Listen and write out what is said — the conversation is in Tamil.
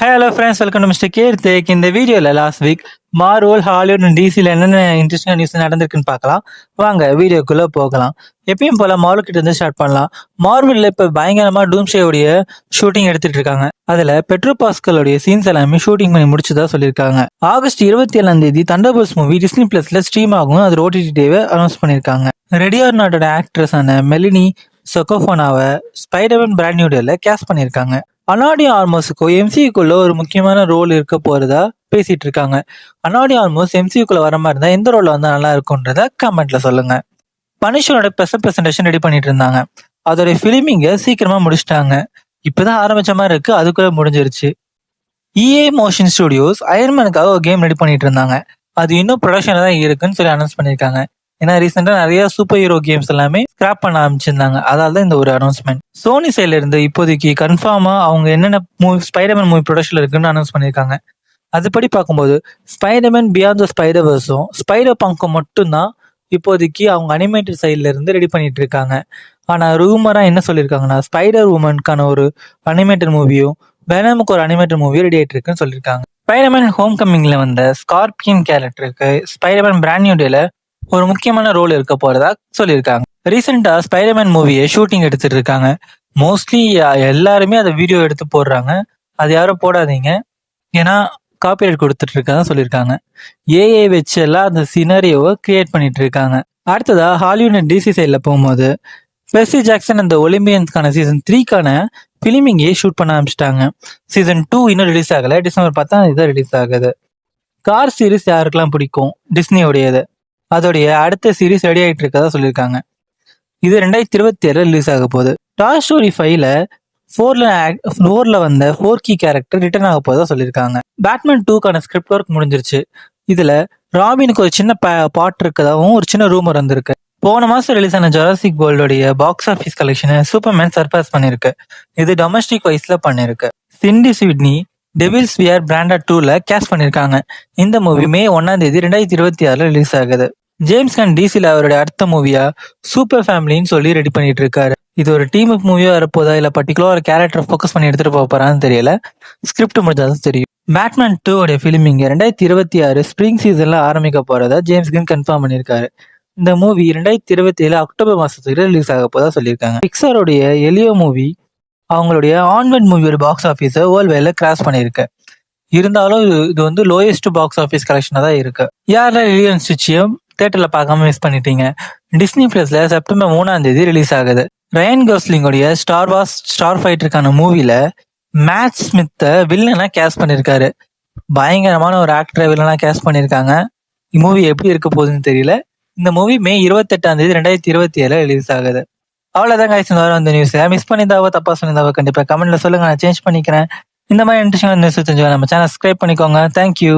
Hello friends, welcome to mister Keerthik. இந்த வீடியோவில் last week Marvel, Hollywood and டிசியில் என்னென்ன இன்ட்ரெஸ்டிங்காக நியூஸ் நடந்திருக்குன்னு பார்க்கலாம். வாங்க வீடியோக்குள்ளே போகலாம். எப்பயும் போல மார்வல் கிட்ட இருந்து ஸ்டார்ட் பண்ணலாம். மார்வலில் இப்போ பயங்கரமாக டூம்ஸ்டேவுடைய ஷூட்டிங் எடுத்துட்டு இருக்காங்க. அதில் பெட்ரோ பாஸ்கலோடைய சீன்ஸ் எல்லாமே ஷூட்டிங் பண்ணி முடிச்சதா சொல்லியிருக்காங்க. August 27 Thunderbolts movie Disney பிளஸ்ல stream ஆகும். அது ஓடிடி டேவை அனௌன்ஸ் பண்ணியிருக்காங்க. ரெடி ஆர் நாட்டோட ஆக்ட்ரஸான மெலினி சொகோஃபோனாவை ஸ்பைடர்மேன் பிராண்ட் நியூ டேல கேஸ்ட் பண்ணியிருக்காங்க. அனாடி ஆர்மோஸுக்கும் எம்சியூக்குள்ள ஒரு முக்கியமான ரோல் இருக்க போறதா பேசிட்டு இருக்காங்க. அனாடி ஆர்மோஸ் எம்சியூக்குள்ள வர மாதிரி இருந்தா எந்த ரோல் வந்தா நல்லா இருக்கும்ன்றத கமெண்ட்ல சொல்லுங்க. பனிஷனோட பிரசன்டேஷன் ரெடி பண்ணிட்டு இருந்தாங்க. அதோட ஃபிலிமிங்க சீக்கிரமா முடிச்சிட்டாங்க. இப்பதான் ஆரம்பிச்ச மாதிரி இருக்கு, அதுக்குள்ள முடிஞ்சிருச்சு. EA மோஷன் ஸ்டுடியோஸ் அயர்மேனுக்காக ஒரு கேம் ரெடி பண்ணிட்டு இருந்தாங்க. அது இன்னும் ப்ரொடக்ஷன்ல தான் இருக்குன்னு சொல்லி அனௌன்ஸ் பண்ணியிருக்காங்க. ஏன்னா ரீசெண்டா நிறைய சூப்பர் ஹீரோ கேம்ஸ் எல்லாமே ஸ்கிராப் பண்ண ஆரம்பிச்சிருந்தாங்க. அதால தான் இந்த ஒரு அனௌன்ஸ்மெண்ட். சோனி சைட்ல இருந்து இப்போதைக்கு கன்ஃபார்மா அவங்க என்னென்ன மூவி ஸ்பைடர்மேன் மூவி ப்ரொடக்ஷன்ல இருக்குன்னு அனௌன்ஸ் பண்ணியிருக்காங்க. அதுபடி பார்க்கும்போது ஸ்பைடர்மேன் பியாண்ட் த ஸ்பைடர்வர்ஸும் ஸ்பைடர் பங்கும் மட்டும்தான் இப்போதைக்கு அவங்க அனிமேட்டட் சைட்ல இருந்து ரெடி பண்ணிட்டு இருக்காங்க. ஆனா ரூமரா என்ன சொல்லியிருக்காங்கன்னா ஸ்பைடர் உமனுக்கான ஒரு அனிமேட்டட் மூவியும் வெனமுக்கு ஒரு அனிமேட்டட் மூவியும் ரெடி ஆயிட்டு இருக்குன்னு சொல்லியிருக்காங்க. ஸ்பைடர்மேன் ஹோம் கமிங்ல வந்த ஸ்கார்பியன் கேரக்டருக்கு ஸ்பைடர்மேன் பிராண்ட் நியூ டேல ஒரு முக்கியமான ரோல் இருக்க போறதா சொல்லியிருக்காங்க. ரீசெண்டா ஸ்பைடர்மேன் மூவியை ஷூட்டிங் எடுத்துட்டு இருக்காங்க. மோஸ்ட்லி எல்லாருமே அதை வீடியோ எடுத்து போடுறாங்க. அது யாரும் போடாதீங்க, ஏன்னா காப்பிரைட் கொடுத்துட்டு இருக்காங்க சொல்லியிருக்காங்க. ஏஐ வச்சு எல்லாம் அந்த சினாரியோவை கிரியேட் பண்ணிட்டு இருக்காங்க. அடுத்ததா ஹாலிவுட் அண்ட் டிசி சைட்ல போகும்போது பெர்சி ஜாக்சன் அந்த ஒலிம்பியன்ஸ்க்கான சீசன் 3க்கான பிலிமிங்கே ஷூட் பண்ண ஆரம்பிச்சிட்டாங்க. சீசன் 2 இன்னும் ரிலீஸ் ஆகல. டிசம்பர் 10 ரிலீஸ் ஆகுது. கார் சீரிஸ் யாருக்கெல்லாம் பிடிக்கும், டிஸ்னியோடையது, அதோடைய அடுத்த சீரிஸ் ரெடி ஆகிட்டு இருக்கதா சொல்லியிருக்காங்க. இது 2027 ரிலீஸ் ஆக போகுது. டாய் ஸ்டோரி 5ல 4ல வந்த 4 கீ கேரக்டர் ரிட்டர்ன் ஆக போதா சொல்லியிருக்காங்க. பேட்மேன் 2க்கான ஸ்கிரிப்ட் ஒர்க் முடிஞ்சிருச்சு. இதுல ராபினுக்கு ஒரு சின்ன பாட் இருக்கதாவும் ஒரு சின்ன ரூமர் வந்திருக்கு. போன மாசம் ரிலீஸ் ஆன ஜுராசிக் வேர்ல்டோடைய பாக்ஸ் ஆஃபீஸ் கலெக்ஷனை சூப்பர்மேன் சர்பாஸ் பண்ணிருக்கு. இது டொமஸ்டிக் வைஸ்ல பண்ணிருக்கு. சிண்டி ஸ்விட்னி டெவில்ஸ் வியர் பிராண்டா 2ல கேஸ்ட் பண்ணிருக்காங்க. இந்த மூவி மே 1 2026 ரிலீஸ் ஆகுது. ஜேம்ஸ் கன் டிசில அவருடைய அடுத்த மூவியா சூப்பர் ஃபேமிலின்னு சொல்லி ரெடி பண்ணிட்டு இருக்காரு. இது ஒரு டீம் அப் மூவியா வரப்போதா இல்ல பர்டிகுலர் ஒரு கேரக்டர் ஃபோக்கஸ் பண்ணி எடுத்துட்டு போக போறான்னு தெரியல. ஸ்கிரிப்ட் முடிஞ்சாதான் தெரியும். பேட்மேன் 2 உடைய ஃபிலிமிங் 2026 ஸ்ப்ரிங் சீசன்ல ஆரம்பிக்க போறதா ஜேம்ஸ் கன் கன்ஃபார்ம் பண்ணிருக்காரு. இந்த மூவி 2027 அக்டோபர் மாசத்துக்கு ரிலீஸ் ஆக போதா சொல்லியிருக்காங்க. பிக்சாரோடைய எலியோ மூவி அவங்களுடைய ஆன்வென்ட் மூவியோட பாக்ஸ் ஆஃபீஸை வேர்ல்ட் வைட்ல கிராஸ் பண்ணியிருக்கு. இருந்தாலும் இது வந்து லோயஸ்ட் பாக்ஸ் ஆஃபீஸ் கலெக்ஷனாக தான் இருக்கு. யாரெல்லாம் லிலியன் ஸ்டிச்சியும் தியேட்டர்ல பார்க்காம மிஸ் பண்ணிட்டீங்க. டிஸ்னி பிளஸ்ல செப்டம்பர் 3 ரிலீஸ் ஆகுது. ரயன் கோஸ்லிங்கோடைய ஸ்டார் ஃபைட்டருக்கான மூவில மேட் ஸ்மித்தை வில்லனா கேஸ்ட் பண்ணியிருக்காரு. பயங்கரமான ஒரு ஆக்டரை வில்லனா கேஸ்ட் பண்ணியிருக்காங்க. மூவி எப்படி இருக்க போகுதுன்னு தெரியல. இந்த மூவி மே 28 2027 ரிலீஸ் ஆகுது. அவ்வளவுதான் guys, இந்த வாரம் அந்த நியூஸ் மிஸ் பண்ணியிருந்தாவோ தப்பா சொன்னிருந்தாவோ கண்டிப்பா கமெண்ட்ல சொல்லுங்க, நான் சேஞ்ச் பண்ணிக்கிறேன். இந்த மாதிரி இன்ட்ரெஸ்டிங்கான நியூஸ் தெரிஞ்சுக்க நம்ம சேனல் சப்ஸ்கிரைப் பண்ணிக்கோங்க. தேங்க்யூ.